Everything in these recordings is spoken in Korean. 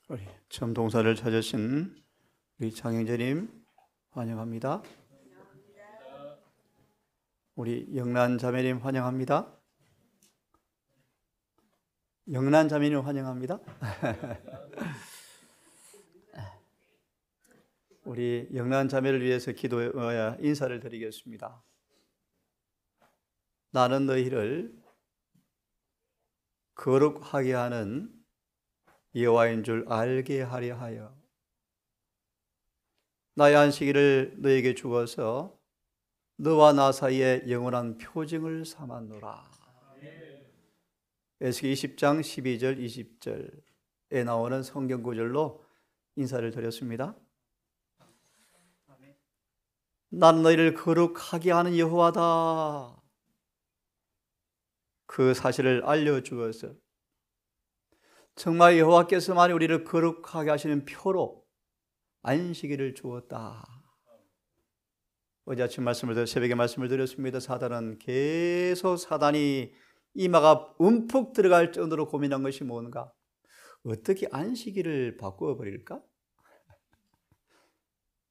우리 처음 동사를 찾으신 우리 장영재님 환영합니다. 우리 영란 자매님 환영합니다. 영란 자매님 환영합니다. 우리 영란 자매를 위해서 인사를 드리겠습니다. 나는 너희를 거룩하게 하는 여호와인 줄 알게 하려 하여 나의 안식일을 너에게 주어서 너와 나 사이에 영원한 표징을 삼았노라. 에스겔 20장 12절 20절에 나오는 성경 구절로 인사를 드렸습니다. 나는 너희를 거룩하게 하는 여호와다. 그 사실을 알려주어서 정말 여호와께서만 우리를 거룩하게 하시는 표로 안식일을 주었다. 어제 아침 새벽에 말씀을 드렸습니다. 사단이 이마가 움푹 들어갈 정도로 고민한 것이 뭔가? 어떻게 안식일을 바꾸어 버릴까?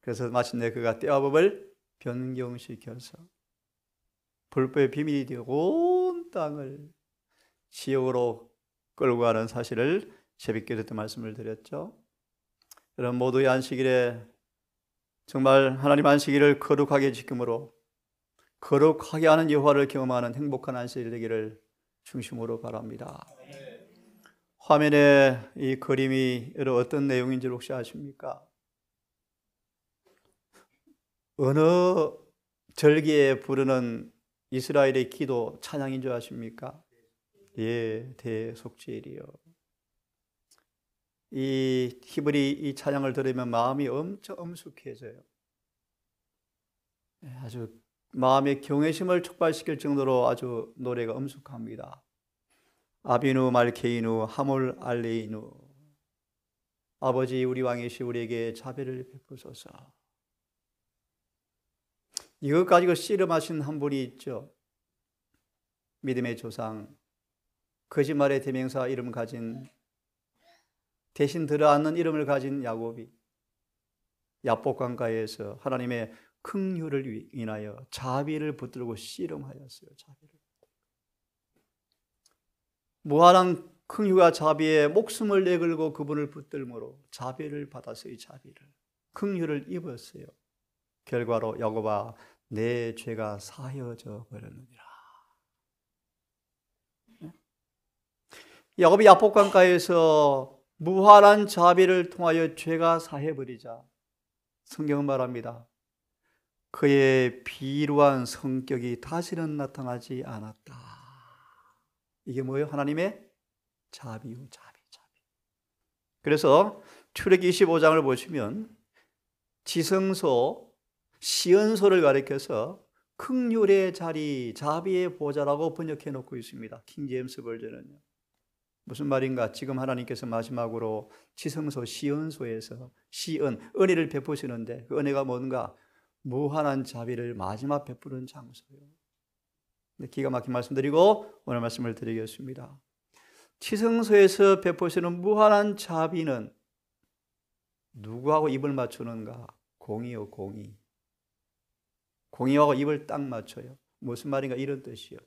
그래서 마침내 그가 때와 법을 변경시켜서 불법의 비밀이 되어 온 땅을 지옥으로 끌고 가는 사실을 새벽기도 때 말씀을 드렸죠. 여러분 모두의 안식일에 정말 하나님 안식일을 거룩하게 지킴으로 거룩하게 하는 여호와를 경험하는 행복한 안식일 되기를 중심으로 바랍니다. 화면에 이 그림이 어떤 내용인지 혹시 아십니까? 어느 절기에 부르는 이스라엘의 기도 찬양인 줄 아십니까? 예, 대속죄일이요. 이 히브리 이 찬양을 들으면 마음이 엄청 엄숙해져요. 아주 마음의 경외심을 촉발시킬 정도로 아주 노래가 엄숙합니다. 아비누 말케이누 하몰 알레이누, 아버지 우리 왕이시 우리에게 자비를 베푸소서. 이것 가지고 씨름하신 한 분이 있죠. 믿음의 조상, 거짓말의 대명사 이름 가진, 대신 들어앉는 이름을 가진 야곱이 야복강가에서 하나님의 긍휼을 인하여 자비를 붙들고 씨름하였어요. 자비를. 무한한 긍휼과 자비에 목숨을 내걸고 그분을 붙들므로 자비를 받았어요. 자비를, 긍휼을 입었어요. 결과로 야곱아 내 죄가 사해져 버렸느니라. 야곱이 야복강가에서 무한한 자비를 통하여 죄가 사해버리자 성경은 말합니다. 그의 비루한 성격이 다시는 나타나지 않았다. 이게 뭐예요? 하나님의 자비요, 자비. 그래서 출애기 25장을 보시면 지성소, 시은소를 가리켜서 긍휼의 자리, 자비의 보좌라고 번역해 놓고 있습니다. 킹 제임스 버전은요. 무슨 말인가? 지금 하나님께서 마지막으로 지성소 시은소에서 은혜를 베푸시는데 그 은혜가 뭔가? 무한한 자비를 마지막 베푸는 장소예요. 기가 막힌 말씀드리고 오늘 말씀을 드리겠습니다. 지성소에서 베푸시는 무한한 자비는 누구하고 입을 맞추는가? 공이요, 공이. 공이하고 입을 딱 맞춰요. 무슨 말인가? 이런 뜻이요.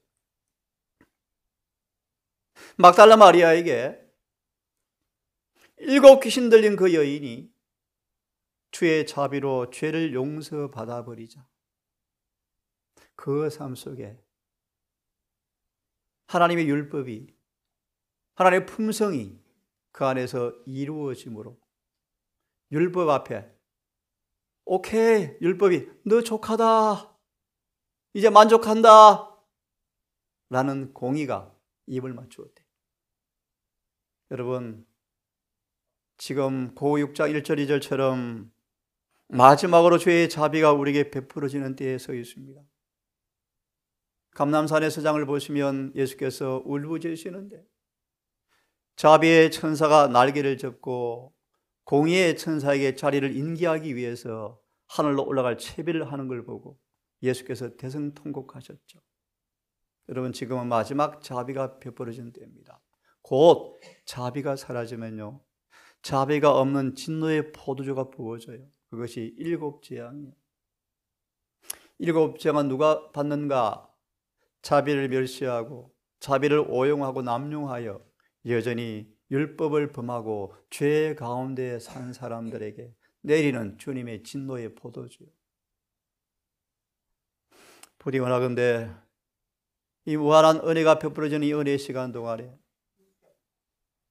막달라 마리아에게 7 귀신 들린 그 여인이 주의 자비로 죄를 용서받아 버리자 그 삶 속에 하나님의 율법이, 하나님의 품성이 그 안에서 이루어짐으로 율법 앞에 오케이, 율법이 너 족하다, 이제 만족한다 라는 공의가 입을 맞추었대. 여러분 지금 고 6장 1절 2절처럼 마지막으로 주의 자비가 우리에게 베풀어지는 때에 서 있습니다. 감람산의 서장을 보시면 예수께서 울부짖으시는데 자비의 천사가 날개를 접고 공의의 천사에게 자리를 인계하기 위해서 하늘로 올라갈 채비를 하는 걸 보고 예수께서 대성통곡하셨죠. 여러분 지금은 마지막 자비가 베풀어지는 때입니다. 곧 자비가 사라지면요 자비가 없는 진노의 포도주가 부어져요. 그것이 일곱 재앙이에요. 일곱 재앙은 누가 받는가? 자비를 멸시하고 자비를 오용하고 남용하여 여전히 율법을 범하고 죄 가운데 산 사람들에게 내리는 주님의 진노의 포도주요. 부디 원하건대 이 무한한 은혜가 베풀어지는 이 은혜의 시간 동안에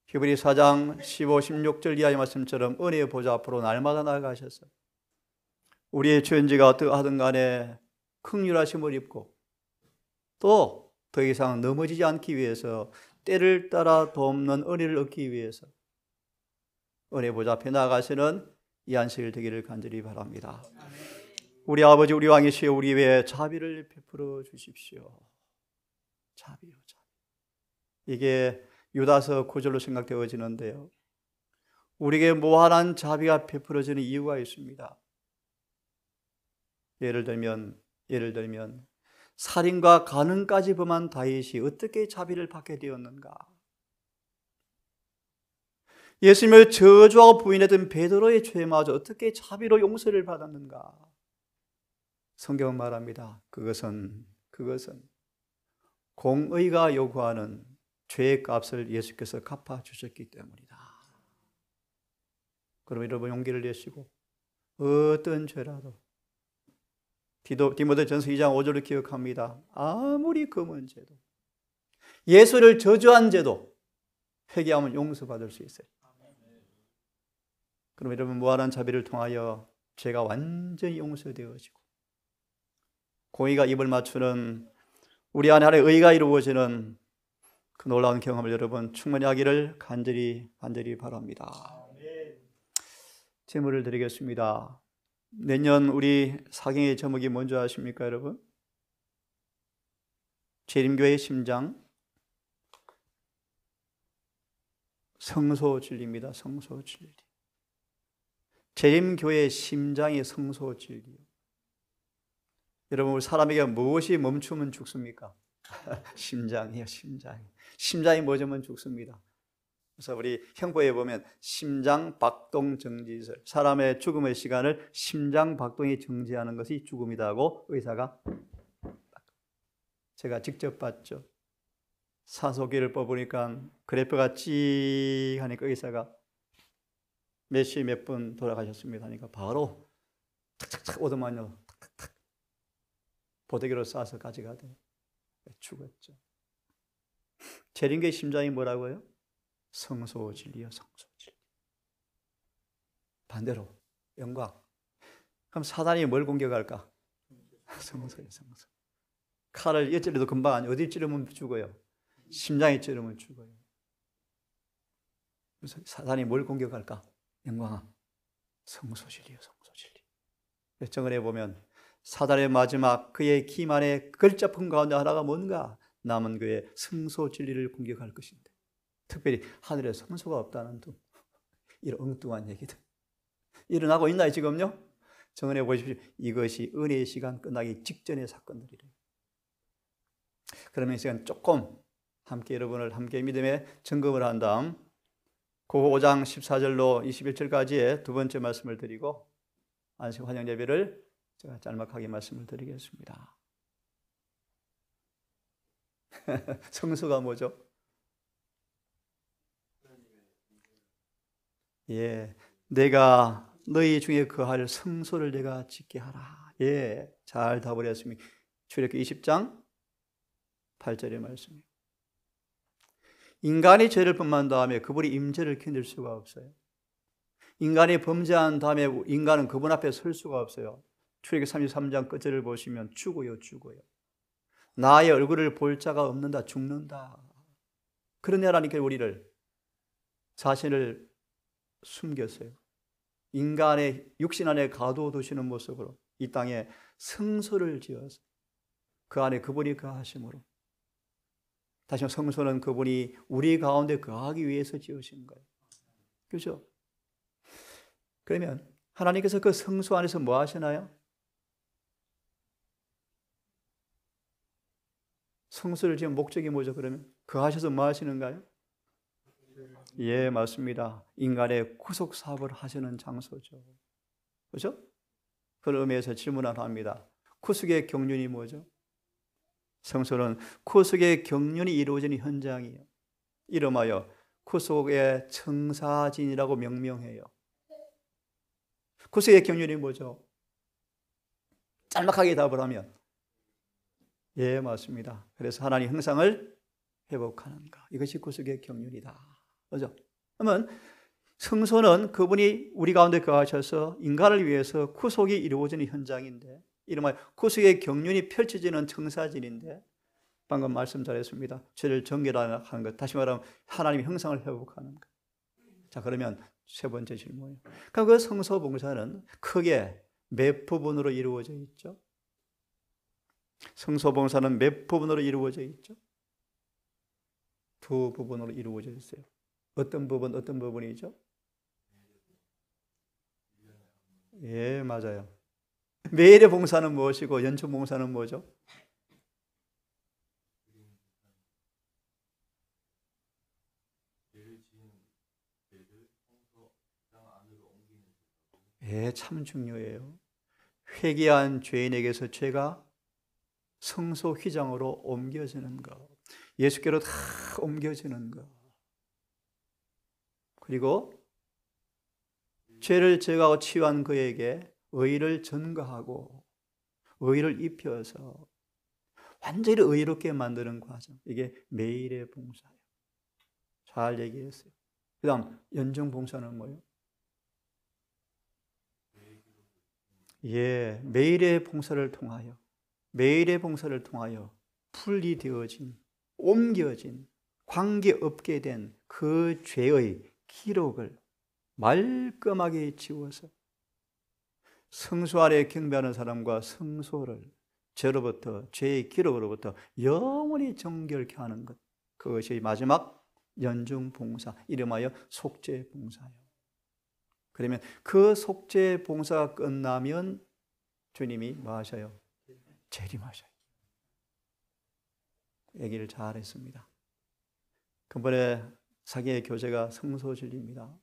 히브리 4장 15, 16절 이하의 말씀처럼 은혜의 보좌 앞으로 날마다 나아가셔서 우리의 죄인지가 어떠하든 간에 긍휼하심을 입고 또 더 이상 넘어지지 않기 위해서 때를 따라 돕는 은혜를 얻기 위해서 은혜 보좌 앞에 나아가시는 이 안식일 되기를 간절히 바랍니다. 우리 아버지 우리 왕이시여 우리 위에 자비를 베풀어 주십시오. 자비요, 자비. 이게 유다서 9절로 생각되어지는데요. 우리에게 무한한 자비가 베풀어지는 이유가 있습니다. 예를 들면 살인과 간음까지 범한 다윗이 어떻게 자비를 받게 되었는가? 예수님을 저주하고 부인했던 베드로의 죄마저 어떻게 자비로 용서를 받았는가? 성경은 말합니다. 그것은 공의가 요구하는 죄의 값을 예수께서 갚아주셨기 때문이다. 그럼 여러분 용기를 내시고 어떤 죄라도 디모데전서 2장 5절을 기억합니다. 아무리 금은 죄도 예수를 저주한 죄도 회개하면 용서받을 수 있어요. 그럼 여러분 무한한 자비를 통하여 죄가 완전히 용서되어지고 공의가 입을 맞추는 우리 안에 하나의 의가 이루어지는 그 놀라운 경험을 여러분 충분히 하기를 간절히 바랍니다. 제물을 드리겠습니다. 내년 우리 사경의 제목이 뭔지 아십니까 여러분? 재림교회의 심장 성소진리입니다. 성소진리. 재림교회의 심장이 성소진리. 여러분 우리 사람에게 무엇이 멈추면 죽습니까? 심장이요. 심장이 멎으면 죽습니다. 그래서 우리 형보에 보면 심장 박동 정지설, 사람의 죽음의 시간을 심장 박동이 정지하는 것이 죽음이라고 의사가, 제가 직접 봤죠. 산소기를 뽑으니까 그래프가 찌 하니까 의사가 몇 시 몇 분 돌아가셨습니다 하니까 바로 탁탁탁 오더만요. 탁탁탁 보대기로 쏴서 가져가대요. 죽었죠. 재림교의 심장이 뭐라고요? 성소진리요. 성소진리. 반대로 영광. 그럼 사단이 뭘 공격할까? 성소예요. 성소. 칼을 찌르도 금방 아니 어디 찌르면 죽어요? 심장에 찌르면 죽어요. 그래서 사단이 뭘 공격할까? 영광아, 성소진리요. 성소진리. 정언에 보면 사단의 마지막 그의 기만의 걸작품 가운데 하나가 뭔가? 남은 그의 성소진리를 공격할 것인데, 특별히 하늘에 성소가 없다는 둥, 이런 엉뚱한 얘기들 일어나고 있나요 지금요? 정언해 보십시오. 이것이 은혜의 시간 끝나기 직전의 사건들이래요. 그러면 이 시간 조금 함께 여러분을 함께 믿음의 점검을 한 다음 고고 5장 14절로 21절까지의 두 번째 말씀을 드리고 안식 환영 예배를 제가 짤막하게 말씀을 드리겠습니다. 성소가 뭐죠? 예, 내가 너희 중에 거할 성소를 내가 짓게 하라. 예, 잘 답을 했습니다. 출애굽기 20장 8절의 말씀이에요. 인간이 죄를 범한 다음에 그분이 임재를 견딜 수가 없어요. 인간이 범죄한 다음에 인간은 그분 앞에 설 수가 없어요. 출애굽기 33장 끝절을 보시면 죽어요. 나의 얼굴을 볼 자가 없는다. 죽는다. 그런 애라니까 우리를 자신을 숨겼어요. 인간의 육신 안에 가둬두시는 모습으로 이 땅에 성소를 지어서 그 안에 그분이 거하심으로, 다시 한번 성소는 그분이 우리 가운데 거하기 위해서 지으신 거예요. 그렇죠? 그러면 하나님께서 그 성소 안에서 뭐 하시나요? 성소를 지은 목적이 뭐죠? 그러면 거하셔서 뭐 하시는가요? 예, 맞습니다. 인간의 구속 사업을 하시는 장소죠. 그렇죠? 그런 의미에서 질문 하나 합니다. 구속의 경륜이 뭐죠? 성소는 구속의 경륜이 이루어지는 현장이에요. 이름하여 구속의 청사진이라고 명명해요. 구속의 경륜이 뭐죠? 짤막하게 답을 하면 예, 맞습니다. 그래서 하나님 형상을 회복하는 것, 이것이 구속의 경륜이다. 그렇죠? 그러면 성소는 그분이 우리 가운데 거하셔서 인간을 위해서 구속이 이루어지는 현장인데, 이름하여 구속의 경륜이 펼쳐지는 청사진인데, 방금 말씀 잘했습니다. 죄를 정결하는 것, 다시 말하면 하나님의 형상을 회복하는 것. 자, 그러면 세 번째 질문이에요. 그럼 그 성소 봉사는 크게 몇 부분으로 이루어져 있죠? 성소 봉사는 몇 부분으로 이루어져 있죠? 두 부분으로 이루어져 있어요. 어떤 부분이죠? 예, 맞아요. 매일의 봉사는 무엇이고 연중 봉사는 뭐죠? 예, 참 중요해요. 회개한 죄인에게서 죄가 성소 휘장으로 옮겨지는 것, 예수께로 다 옮겨지는 것, 그리고 죄를 제거하고 치유한 그에게 의를 전가하고 의를 입혀서 완전히 의롭게 만드는 과정, 이게 매일의 봉사예요. 잘 얘기했어요. 그 다음 연중 봉사는 뭐예요? 예, 매일의 봉사를 통하여 분리되어진, 옮겨진, 관계없게 된 그 죄의 기록을 말끔하게 지워서 성소 아래 경배하는 사람과 성소를 죄로부터, 죄의 기록으로부터 영원히 정결케 하는 것, 그것이 마지막 연중 봉사, 이름하여 속죄 봉사예요. 그러면 그 속죄 봉사가 끝나면 주님이 뭐 하셔요? 재림하셔요. 얘기를 잘 했습니다. 근본에 사기의 교재가 성소진리입니다.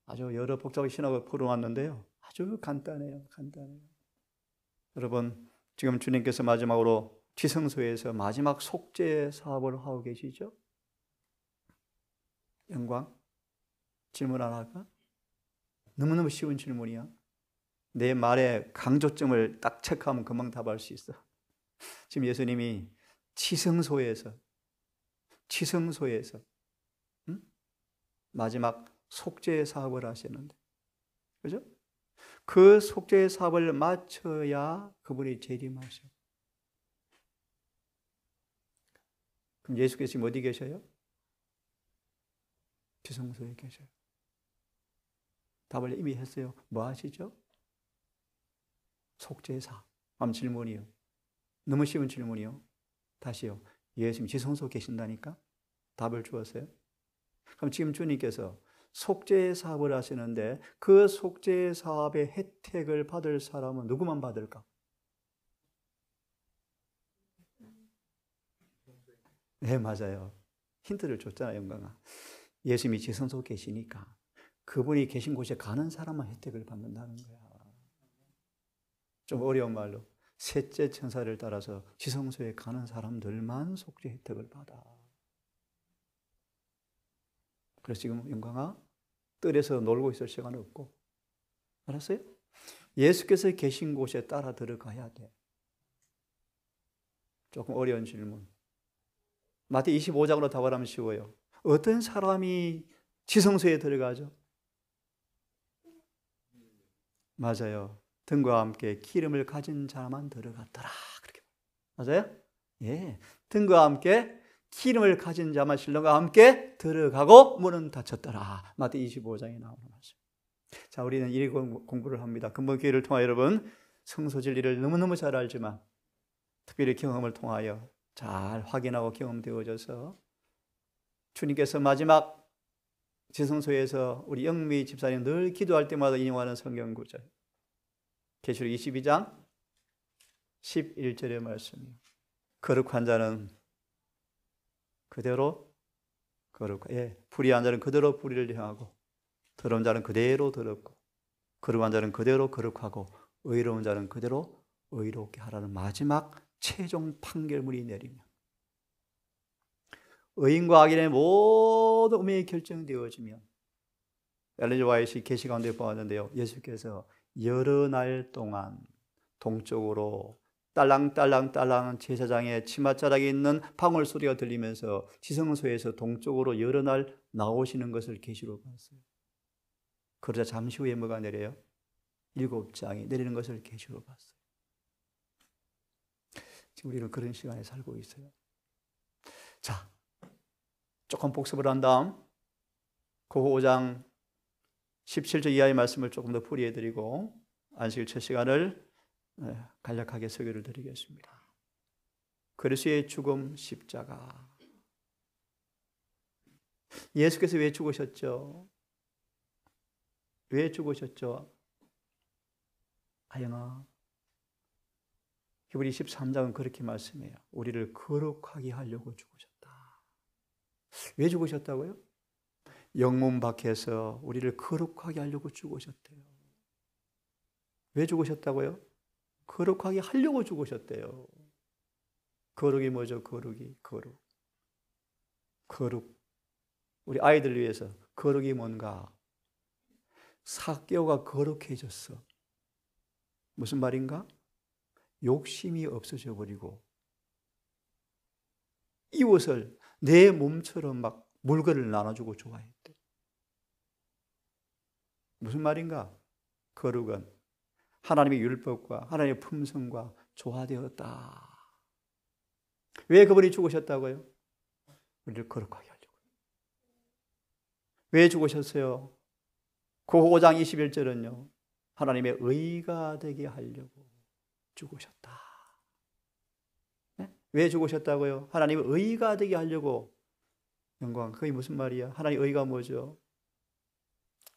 아주 여러 복잡한 신학을 풀어왔는데요, 아주 간단해요. 여러분, 지금 주님께서 마지막으로 지성소에서 마지막 속죄 사업을 하고 계시죠? 영광, 질문 하나 할까? 너무너무 쉬운 질문이야. 내 말의 강조점을 딱 체크하면 금방 답할 수 있어. 지금 예수님이 지성소에서 마지막 속죄 사업을 하시는데, 그죠? 그 속죄 사업을 마쳐야 그분이 재림하셔. 그럼 예수께서 지금 어디 계셔요? 지성소에 계셔요. 답을 이미 했어요. 뭐 하시죠? 속죄사. 다음 질문이요. 너무 쉬운 질문이요. 다시요. 예수님 지성소 계신다니까? 답을 주었어요. 그럼 지금 주님께서 속죄 사업을 하시는데 그 속죄 사업의 혜택을 받을 사람은 누구만 받을까? 네, 맞아요. 힌트를 줬잖아요, 영광아. 예수님이 지성소 계시니까 그분이 계신 곳에 가는 사람만 혜택을 받는다는 거야. 좀 어려운 말로 셋째 천사를 따라서 지성소에 가는 사람들만 속죄 혜택을 받아. 그래서 지금 영광아, 뜰에서 놀고 있을 시간 없고, 알았어요? 예수께서 계신 곳에 따라 들어가야 돼. 조금 어려운 질문. 마태 25장으로 답을 하면 쉬워요. 어떤 사람이 지성소에 들어가죠? 맞아요. 등과 함께 기름을 가진 자만 들어갔더라. 그렇게. 맞아요? 예. 등과 함께 기름을 가진 자만 신랑과 함께 들어가고 문은 닫혔더라. 마태 25장에 나오는 말씀. 자, 우리는 이 공부를 합니다. 근본 교회를 통하여 여러분 성소 진리를 너무너무 잘 알지만 특별히 경험을 통하여 잘 확인하고 경험되어져서 주님께서 마지막 지성소에서 우리 영미 집사님 늘 기도할 때마다 인용하는 성경 구절, 계시록 22장 11절의 말씀이에요. 거룩한 자는 그대로 불의한 자는 그대로 불의를 향하고 더러운 자는 그대로 더럽고 거룩한 자는 그대로 거룩하고 의로운 자는 그대로 의롭게 하라는 마지막 최종 판결문이 내리며 의인과 악인의 모든 운명이 결정되어지며 엘렌 G. 화이트의 계시 가운데 보았는데요. 예수께서 여러 날 동안 동쪽으로 딸랑딸랑딸랑 제사장의 치맛자락에 있는 방울 소리가 들리면서 지성소에서 동쪽으로 여러 날 나오시는 것을 계시로 봤어요. 그러자 잠시 후에 뭐가 내려요? 7장이 내리는 것을 계시로 봤어요. 지금 우리는 그런 시간에 살고 있어요. 자, 조금 복습을 한 다음 고고 5장 17절 이하의 말씀을 조금 더 풀이해드리고 안식일 첫 시간을 간략하게 설교를 드리겠습니다. 그리스도의 죽음 십자가. 예수께서 왜 죽으셨죠? 왜 죽으셨죠? 아영아, 히브리 13장은 그렇게 말씀해요. 우리를 거룩하게 하려고 죽으셨다. 왜 죽으셨다고요? 영문 밖에서 우리를 거룩하게 하려고 죽으셨대요. 왜 죽으셨다고요? 거룩하게 하려고 죽으셨대요. 거룩이 뭐죠? 거룩이 거룩. 우리 아이들 위해서 거룩이 뭔가? 사개오가 거룩해졌어. 무슨 말인가? 욕심이 없어져 버리고 이웃을 내 몸처럼 막 물건을 나눠주고 좋아했대. 무슨 말인가? 거룩은 하나님의 율법과 하나님의 품성과 조화되었다. 왜 그분이 죽으셨다고요? 우리를 거룩하게 하려고. 왜 죽으셨어요? 고고 5장 21절은요. 하나님의 의가 되게 하려고 죽으셨다. 네? 왜 죽으셨다고요? 하나님의 의가 되게 하려고. 영광, 그게 무슨 말이야? 하나님의 의가 뭐죠?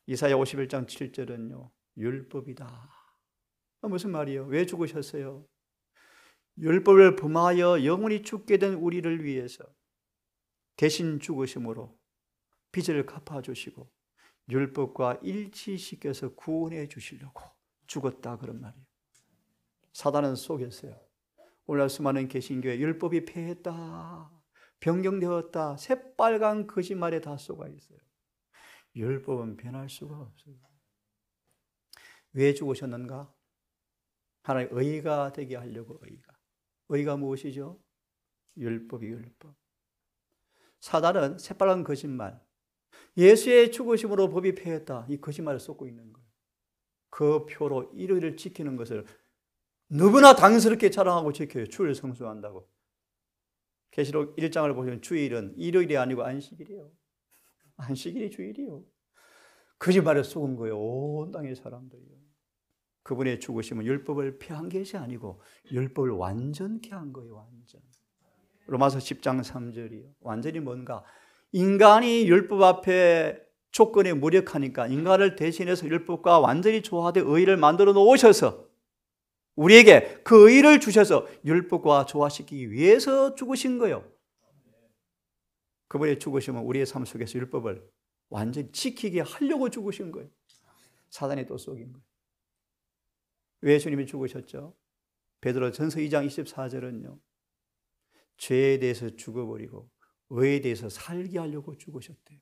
이사야 51장 7절은요. 율법이다. 무슨 말이에요? 왜 죽으셨어요? 율법을 범하여 영원히 죽게 된 우리를 위해서 대신 죽으심으로 빚을 갚아주시고 율법과 일치시켜서 구원해 주시려고 죽었다, 그런 말이에요. 사단은 속였어요. 오늘날 수많은 개신교회 율법이 폐했다, 변경되었다, 새빨간 거짓말에 다 속아 있어요. 율법은 변할 수가 없어요. 왜 죽으셨는가? 하나님의 의가 되게 하려고. 의가 무엇이죠? 율법이 율법. 사단은 새빨간 거짓말, 예수의 죽으심으로 법이 폐했다, 이 거짓말을 쏟고 있는 거예요. 그 표로 일요일을 지키는 것을 누구나 당스럽게 자랑하고 지켜요. 주를 성수한다고. 계시록 1장을 보시면 주일은 일요일이 아니고 안식일이에요. 안식일이 주일이에요. 거짓말을 쏟은 거예요. 온 땅의 사람들이요. 그분의 죽으심은 율법을 폐한 것이 아니고 율법을 완전케 한 거예요. 완전. 로마서 10장 3절이요. 완전히 뭔가? 인간이 율법 앞에 조건에 무력하니까 인간을 대신해서 율법과 완전히 조화된 의를 만들어 놓으셔서 우리에게 그 의를 주셔서 율법과 조화시키기 위해서 죽으신 거예요. 그분의 죽으심은 우리의 삶 속에서 율법을 완전히 지키게 하려고 죽으신 거예요. 사단이 또 속인 거예요. 왜 주님이 죽으셨죠? 베드로 전서 2장 24절은요. 죄에 대해서 죽어버리고 의에 대해서 살게 하려고 죽으셨대요.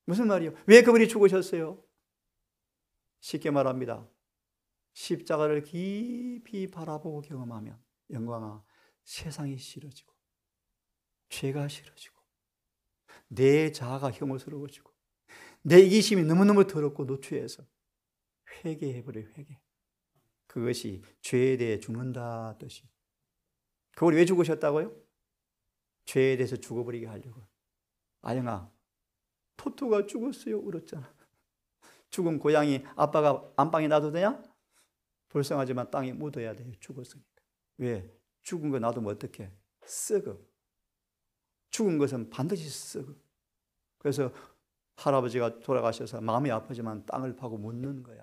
무슨 말이에요? 왜 그분이 죽으셨어요? 쉽게 말합니다. 십자가를 깊이 바라보고 경험하면 영광아, 세상이 싫어지고 죄가 싫어지고 내 자아가 혐오스러워지고 내 이기심이 너무너무 더럽고 노출해서 회개해버려요. 회개. 그것이 죄에 대해 죽는다 뜻이. 그걸 왜 죽으셨다고요? 죄에 대해서 죽어버리게 하려고. 아영아, 토토가 죽었어요. 울었잖아. 죽은 고양이 아빠가 안방에 놔도 되냐? 불쌍하지만 땅에 묻어야 돼요. 죽었으니까. 왜? 죽은 거 놔두면 어떡해? 썩어. 죽은 것은 반드시 썩어. 그래서 할아버지가 돌아가셔서 마음이 아프지만 땅을 파고 묻는 거야.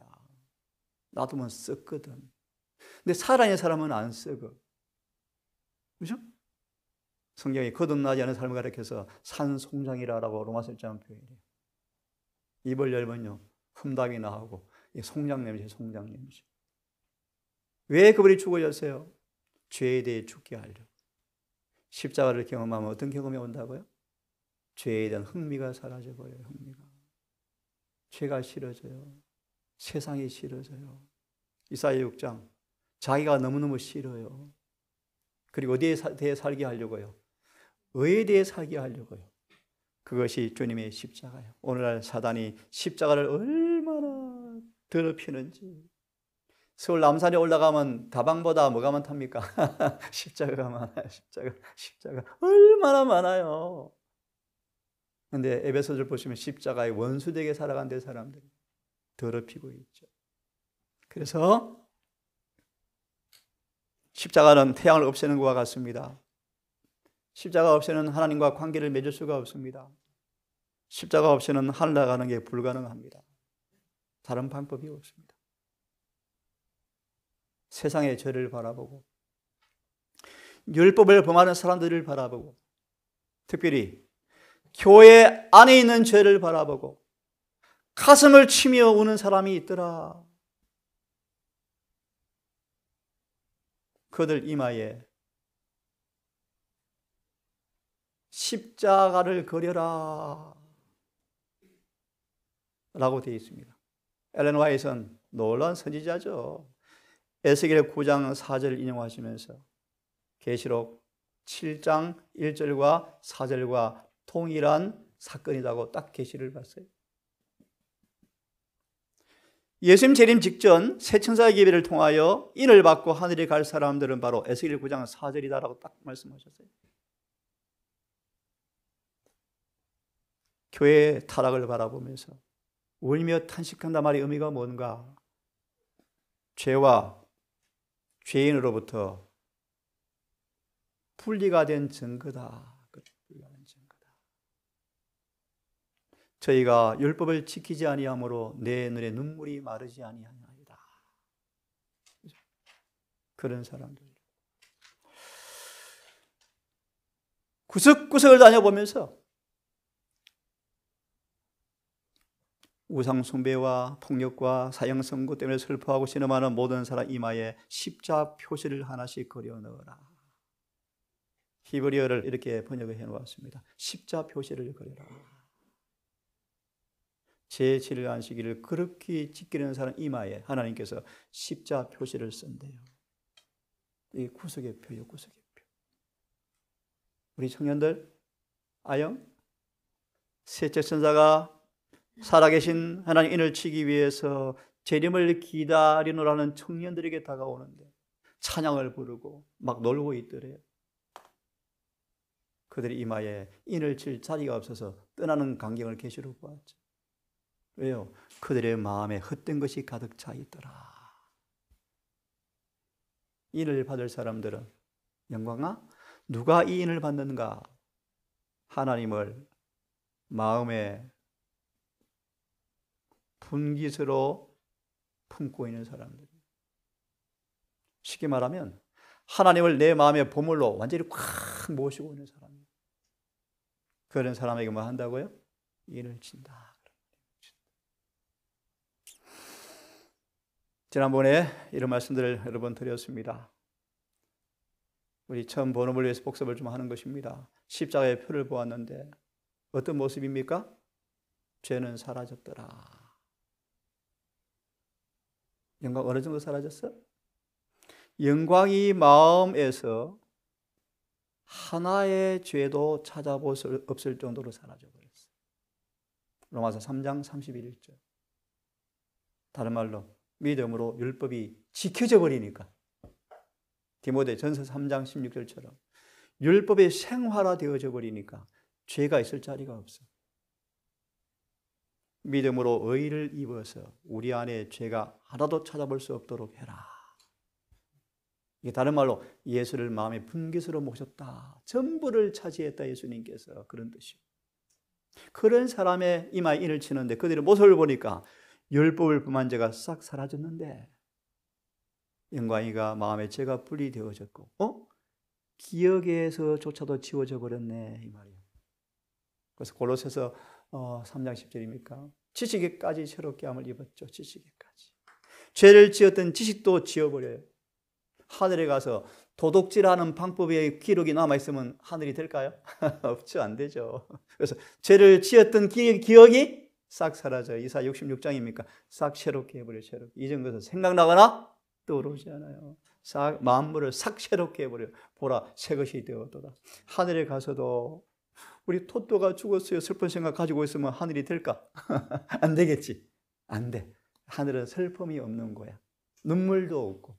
놔두면 썩거든. 근데 살아있는 사람은 안 썩어. 그죠? 성경이 거듭나지 않은 삶을 가리켜서 산송장이라고 로마서 1장 표현해요. 입을 열면요 흠담이 나오고 송장 냄새, 송장 냄새. 왜 그분이 죽으셨어요? 죄에 대해 죽게 하려고. 십자가를 경험하면 어떤 경험이 온다고요? 죄에 대한 흥미가 사라져버려요. 흥미가. 죄가 싫어져요. 세상이 싫어져요. 이사야 6장 자기가 너무너무 싫어요. 그리고 어디에 대해 살게 하려고요? 의에 대해 살게 하려고요. 그것이 주님의 십자가예요. 오늘날 사단이 십자가를 얼마나 더럽히는지. 서울 남산에 올라가면 다방보다 뭐가 많답니까? 십자가가 많아요. 십자가 얼마나 많아요. 근데 에베소서를 보시면 십자가의 원수되게 살아간 데 사람들이 더럽히고 있죠. 그래서 십자가는 태양을 없애는 것과 같습니다. 십자가 없이는 하나님과 관계를 맺을 수가 없습니다. 십자가 없이는 하늘 나가는 게 불가능합니다. 다른 방법이 없습니다. 세상의 죄를 바라보고 율법을 범하는 사람들을 바라보고 특별히 교회 안에 있는 죄를 바라보고 가슴을 치며 우는 사람이 있더라. 그들 이마에 십자가를 그려라 라고 되어 있습니다. 엘렌 화이트는 놀라운 선지자죠. 에스겔 9장 4절 인용하시면서 계시록 7장 1절과 4절과 동일한 사건이라고 딱 계시를 봤어요. 예수님 재림 직전 새 천사의 예배를 통하여 인을 받고 하늘에 갈 사람들은 바로 에스겔 9장 4절이다라고 딱 말씀하셨어요. 교회의 타락을 바라보면서 울며 탄식한다 말의 의미가 뭔가? 죄와 죄인으로부터 분리가 된 증거다. 분리하는 증거다. 저희가 율법을 지키지 아니하므로 내 눈에 눈물이 마르지 아니하나이다. 그런 사람들. 구석구석을 다녀보면서 우상 숭배와 폭력과 사형 선고 때문에 슬퍼하고 신음하는 모든 사람 이마에 십자 표시를 하나씩 그려 넣어라. 히브리어를 이렇게 번역을 해 놓았습니다. 십자 표시를 그려라. 제7일 안식일을 그렇게 지키려는 사람 이마에 하나님께서 십자 표시를 쓴대요. 이 구속의 표요, 구속의 표. 우리 청년들, 아영, 셋째 천사가 살아계신 하나님 인을 치기 위해서 재림을 기다리노라는 청년들에게 다가오는데 찬양을 부르고 막 놀고 있더래요. 그들이 이마에 인을 칠 자리가 없어서 떠나는 광경을 계시로 보았죠. 왜요? 그들의 마음에 헛된 것이 가득 차 있더라. 인을 받을 사람들은 영광아, 누가 이 인을 받는가? 하나님을 마음에 분깃으로 품고 있는 사람들. 쉽게 말하면 하나님을 내 마음의 보물로 완전히 꽉 모시고 있는 사람이에요. 그런 사람에게 뭐 한다고요? 인을 친다. 지난번에 이런 말씀들을 여러 번 드렸습니다. 우리 처음 본업을 위해서 복습을 좀 하는 것입니다. 십자가의 표를 보았는데 어떤 모습입니까? 죄는 사라졌더라. 영광 어느 정도 사라졌어? 영광이 마음에서 하나의 죄도 찾아볼 수 없을 정도로 사라져버렸어. 로마서 3장 31절. 다른 말로 믿음으로 율법이 지켜져 버리니까 디모데전서 3장 16절처럼 율법이 생활화되어져 버리니까 죄가 있을 자리가 없어. 믿음으로 의를 입어서 우리 안에 죄가 하나도 찾아볼 수 없도록 해라. 이게 다른 말로 예수를 마음의 분깃으로 모셨다. 전부를 차지했다. 예수님께서 그런 뜻이에요. 그런 사람의 이마에 인을 치는데 그들의 모습을 보니까 율법을 범한 죄가 싹 사라졌는데 영광이가 마음에 죄가 분리되어졌고 기억에서조차도 지워져 버렸네 이 말이에요. 그래서 골로새서 3장 10절입니까? 지식에까지 새롭게 함을 입었죠. 지식에까지. 죄를 지었던 지식도 지워버려요. 하늘에 가서 도둑질하는 방법의 기록이 남아있으면 하늘이 될까요? 없죠. 안 되죠. 그래서 죄를 지었던 기억이 싹 사라져요. 이사 66장입니까? 싹 새롭게 해버려요. 새롭게. 이전 것은 생각나거나 떠오르지 않아요. 싹 만물을 싹 새롭게 해버려요. 보라 새 것이 되었도다. 하늘에 가서도 우리 토토가 죽었어요. 슬픈 생각 가지고 있으면 하늘이 될까? 안 되겠지. 안 돼. 하늘은 슬픔이 없는 거야. 눈물도 없고,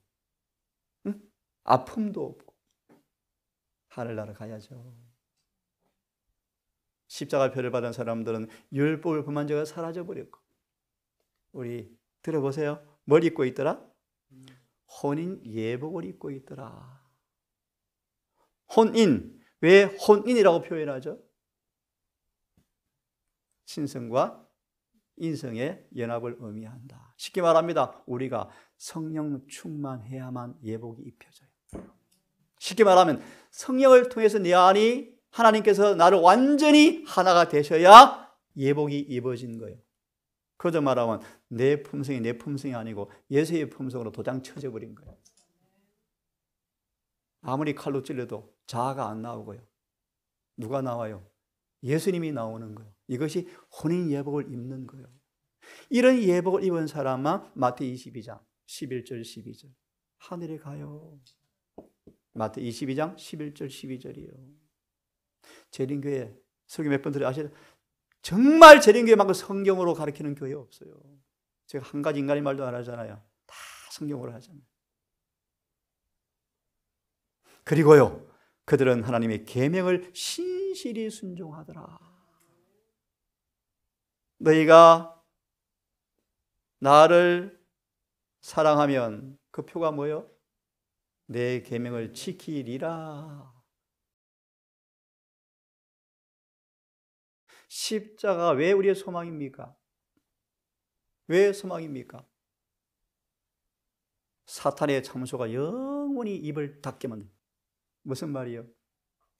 응? 아픔도 없고. 하늘나라 가야죠. 십자가 표를 받은 사람들은 율법을 범한 죄가 사라져버렸고, 우리 들어보세요. 뭘 입고 있더라? 혼인 예복을 입고 있더라. 혼인. 왜 혼인이라고 표현하죠? 신성과 인성의 연합을 의미한다. 쉽게 말합니다. 우리가 성령 충만해야만 예복이 입혀져요. 쉽게 말하면 성령을 통해서 내 안이 하나님께서 나를 완전히 하나가 되셔야 예복이 입어진 거예요. 그저 말하면 내 품성이 아니고 예수의 품성으로 도장 쳐져 버린 거예요. 아무리 칼로 찔러도 자아가 안 나오고요. 누가 나와요? 예수님이 나오는 거예요. 이것이 혼인 예복을 입는 거예요. 이런 예복을 입은 사람만 마태복음 22장 11절 12절 하늘에 가요. 마태복음 22장 11절 12절이에요. 재림교회 설교 몇 번 들어 아시죠? 정말 재림교회만큼 성경으로 가르치는 교회 없어요. 제가 한 가지 인간의 말도 안 하잖아요. 다 성경으로 하잖아요. 그리고요, 그들은 하나님의 계명을 신실히 순종하더라. 너희가 나를 사랑하면 그 표가 뭐예요? 내 계명을 지키리라. 십자가 왜 우리의 소망입니까? 왜 소망입니까? 사탄의 참소가 영원히 입을 닫게 만든. 무슨 말이에요?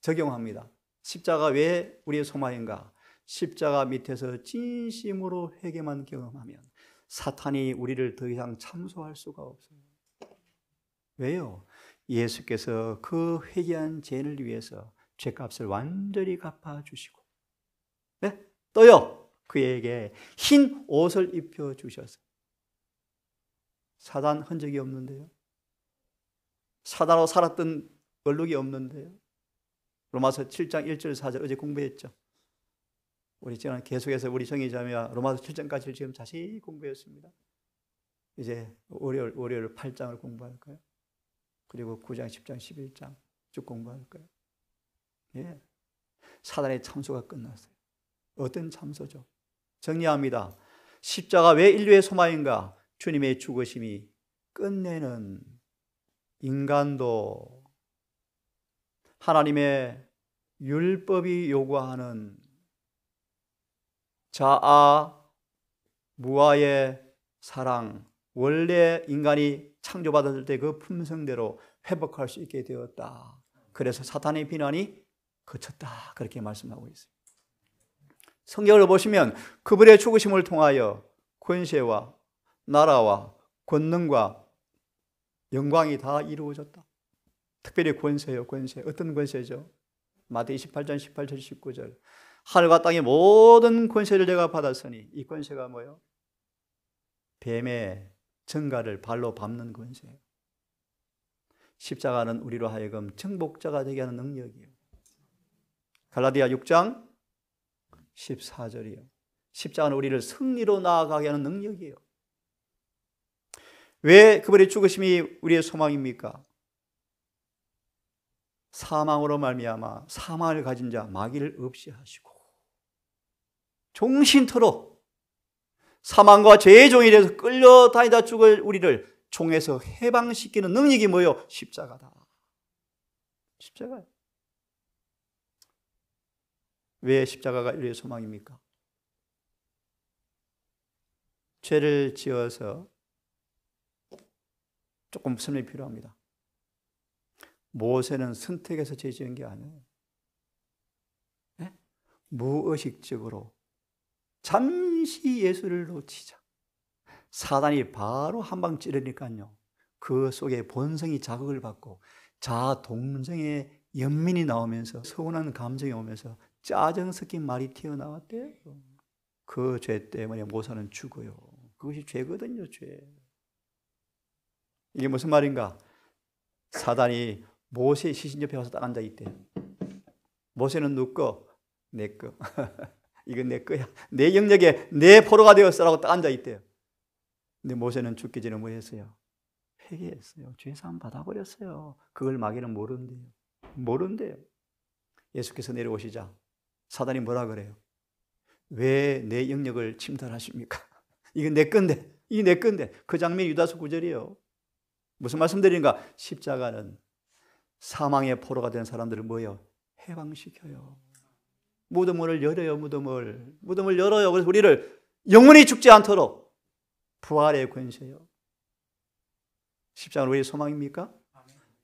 적용합니다. 십자가 왜 우리의 소망인가? 십자가 밑에서 진심으로 회개만 경험하면 사탄이 우리를 더 이상 참소할 수가 없어요. 왜요? 예수께서 그 회개한 죄인을 위해서 죄값을 완전히 갚아주시고, 네? 또요, 그에게 흰 옷을 입혀주셔서 사단 흔적이 없는데요. 사단으로 살았던 얼룩이 없는데요. 로마서 7장 1절 4절 어제 공부했죠. 우리 지난 계속해서 우리 정의자매와 로마서 7장까지 지금 자세히 공부했습니다. 이제 월요일 8장을 공부할까요? 그리고 9장, 10장, 11장 쭉 공부할까요? 예. 사단의 참소가 끝났어요. 어떤 참소죠? 정리합니다. 십자가 왜 인류의 소망인가? 주님의 죽으심이 끝내는 인간도 하나님의 율법이 요구하는 자아, 무아의 사랑, 원래 인간이 창조받았을 때 그 품성대로 회복할 수 있게 되었다. 그래서 사탄의 비난이 그쳤다. 그렇게 말씀하고 있습니다. 성경을 보시면 그분의 죽으심을 통하여 권세와 나라와 권능과 영광이 다 이루어졌다. 특별히 권세요, 권세. 어떤 권세죠? 마태복음 28장 18절 19절. 하늘과 땅의 모든 권세를 내가 받았으니, 이 권세가 뭐예요? 뱀의 정갈을 발로 밟는 권세예요. 십자가는 우리로 하여금 정복자가 되게 하는 능력이에요. 갈라디아 6장 14절이요. 십자가는 우리를 승리로 나아가게 하는 능력이에요. 왜 그분의 죽으심이 우리의 소망입니까? 사망으로 말미암아 사망을 가진 자 마귀를 없이 하시고 종신토록 사망과 죄의 종이 돼서 끌려다니다 죽을 우리를 종에서 해방시키는 능력이 뭐예요? 십자가다. 십자가예요. 왜 십자가가 우리의 소망입니까? 죄를 지어서 조금 설명이 필요합니다. 모세는 선택해서 죄 지은 게 아니에요. 네? 무의식적으로 잠시 예수를 놓치자 사단이 바로 한 방 찌르니까요, 그 속에 본성이 자극을 받고 자아 동정의 연민이 나오면서 서운한 감정이 오면서 짜증 섞인 말이 튀어나왔대요. 그 죄 때문에 모세는 죽어요. 그것이 죄거든요, 죄. 이게 무슨 말인가? 사단이 모세의 시신 옆에 와서 딱 앉아 있대요. 모세는 누구 거? 내 거. 이건 내 거야. 내 영역에 내 포로가 되었어라고 딱 앉아 있대요. 근데 모세는 죽기 전에 뭐 했어요? 회개했어요. 죄사함 받아버렸어요. 그걸 마귀는 모른대요. 모른대요. 예수께서 내려오시자 사단이 뭐라 그래요? 왜 내 영역을 침탈하십니까? 이건 내 건데, 이게 내 건데. 그 장면이 유다서 9절이에요. 무슨 말씀드리는가? 십자가는 사망의 포로가 된 사람들을 뭐예요? 해방시켜요. 무덤을 열어요. 무덤을 열어요. 그래서 우리를 영원히 죽지 않도록 부활의 권세요. 십자가는 우리의 소망입니까?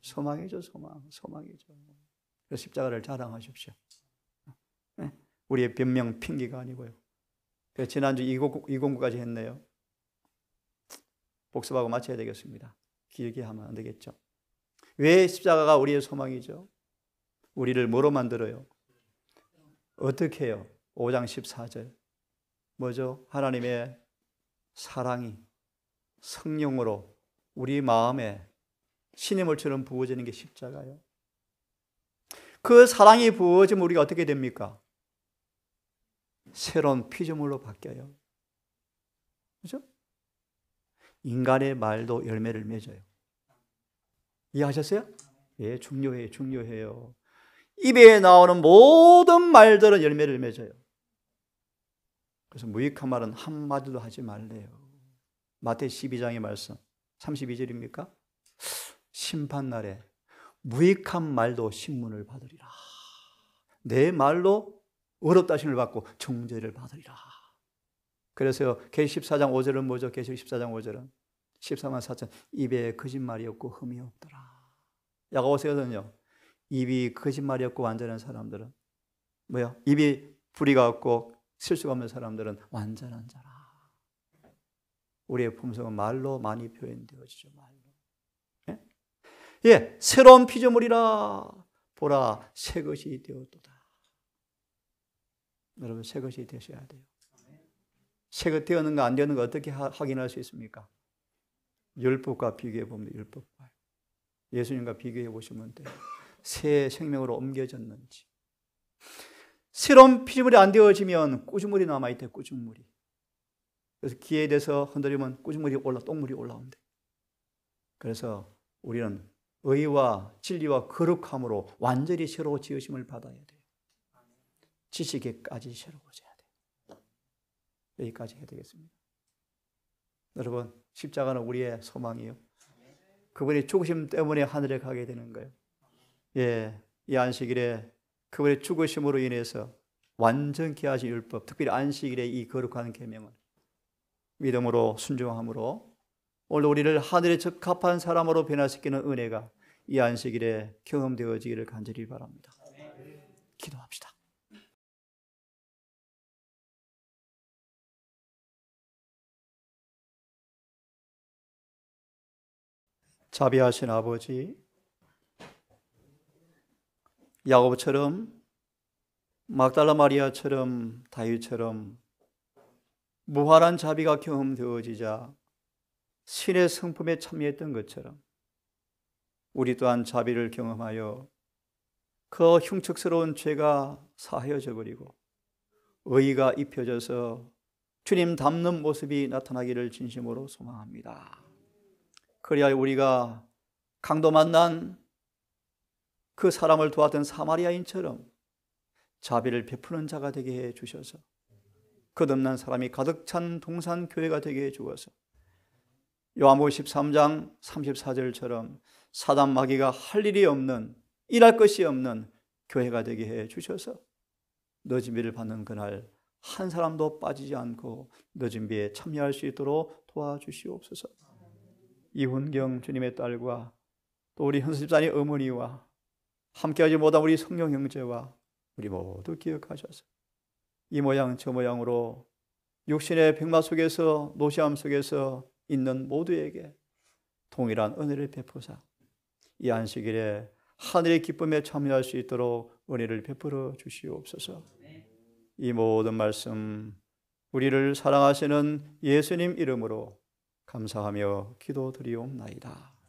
소망이죠. 소망이죠. 그래서 십자가를 자랑하십시오. 우리의 변명 핑계가 아니고요. 지난주 209까지 했네요. 복습하고 마쳐야 되겠습니다. 길게 하면 안 되겠죠. 왜 십자가가 우리의 소망이죠? 우리를 뭐로 만들어요? 어떻게 해요? 5장 14절 뭐죠? 하나님의 사랑이 성령으로 우리 마음에 신의 물처럼 부어지는 게 십자가예요. 그 사랑이 부어지면 우리가 어떻게 됩니까? 새로운 피조물로 바뀌어요. 그렇죠? 인간의 말도 열매를 맺어요. 이해하셨어요? 예, 중요해요. 입에 나오는 모든 말들은 열매를 맺어요. 그래서 무익한 말은 한마디도 하지 말래요. 마태 12장의 말씀 32절입니까? 심판날에 무익한 말도 신문을 받으리라. 내 말로 어렵다심을 받고 정죄를 받으리라. 그래서 계시 14장 5절은 뭐죠? 계시 14장 5절은 14만 4천 입에 거짓말이 없고 흠이 없더라. 야고보서에서는요, 입이 거짓말이 없고 완전한 사람들은 뭐야? 입이 불의가 없고 실수가 없는 사람들은 완전한 자라. 우리의 품성은 말로 많이 표현되어지죠. 말로. 예? 예, 새로운 피조물이라. 보라, 새 것이 되었도다. 여러분, 새 것이 되셔야 돼요. 새 것 되었는가 안 되었는가 어떻게 확인할 수 있습니까? 율법과 비교해 보면 율법과 예수님과 비교해 보시면 돼요. 새 생명으로 옮겨졌는지. 새로운 피조물이 안 되어지면 꾸중물이 남아있대. 꾸중물이. 그래서 기회에 대해서 흔들리면 꾸중물이 똥물이 올라온대. 그래서 우리는 의와 진리와 거룩함으로 완전히 새로 지으심을 받아야 돼요. 지식에까지 새로워져야 돼요. 여기까지 해야 되겠습니다. 여러분, 십자가는 우리의 소망이에요. 그분의 죽으심 때문에 하늘에 가게 되는 거예요. 예, 이 안식일에 그분의 죽으심으로 인해서 완전케 하신 율법, 특별히 안식일의 이 거룩한 계명을 믿음으로 순종함으로 오늘 우리를 하늘에 적합한 사람으로 변화시키는 은혜가 이 안식일에 경험되어지기를 간절히 바랍니다. 기도합시다. 자비하신 아버지, 야고보처럼 막달라 마리아처럼 다윗처럼 무한한 자비가 경험되어지자 신의 성품에 참여했던 것처럼 우리 또한 자비를 경험하여 그 흉측스러운 죄가 사하여져 버리고 의의가 입혀져서 주님 닮는 모습이 나타나기를 진심으로 소망합니다. 그래야 우리가 강도 만난 그 사람을 도왔던 사마리아인처럼 자비를 베푸는 자가 되게 해 주셔서 거듭난 사람이 가득 찬 동산 교회가 되게 해 주어서 요한복음 13장 34절처럼 사단 마귀가 할 일이 없는, 일할 것이 없는 교회가 되게 해 주셔서 늦은 비를 받는 그날 한 사람도 빠지지 않고 늦은 비에 참여할 수 있도록 도와주시옵소서. 이훈경 주님의 딸과 또 우리 현수 집사님 어머니와 함께하지 못한 우리 성령 형제와 우리 모두 기억하셔서 이 모양 저 모양으로 육신의 병마 속에서 노시함 속에서 있는 모두에게 동일한 은혜를 베푸사 이 안식일에 하늘의 기쁨에 참여할 수 있도록 은혜를 베풀어 주시옵소서. 이 모든 말씀 우리를 사랑하시는 예수님 이름으로 감사하며 기도드리옵나이다.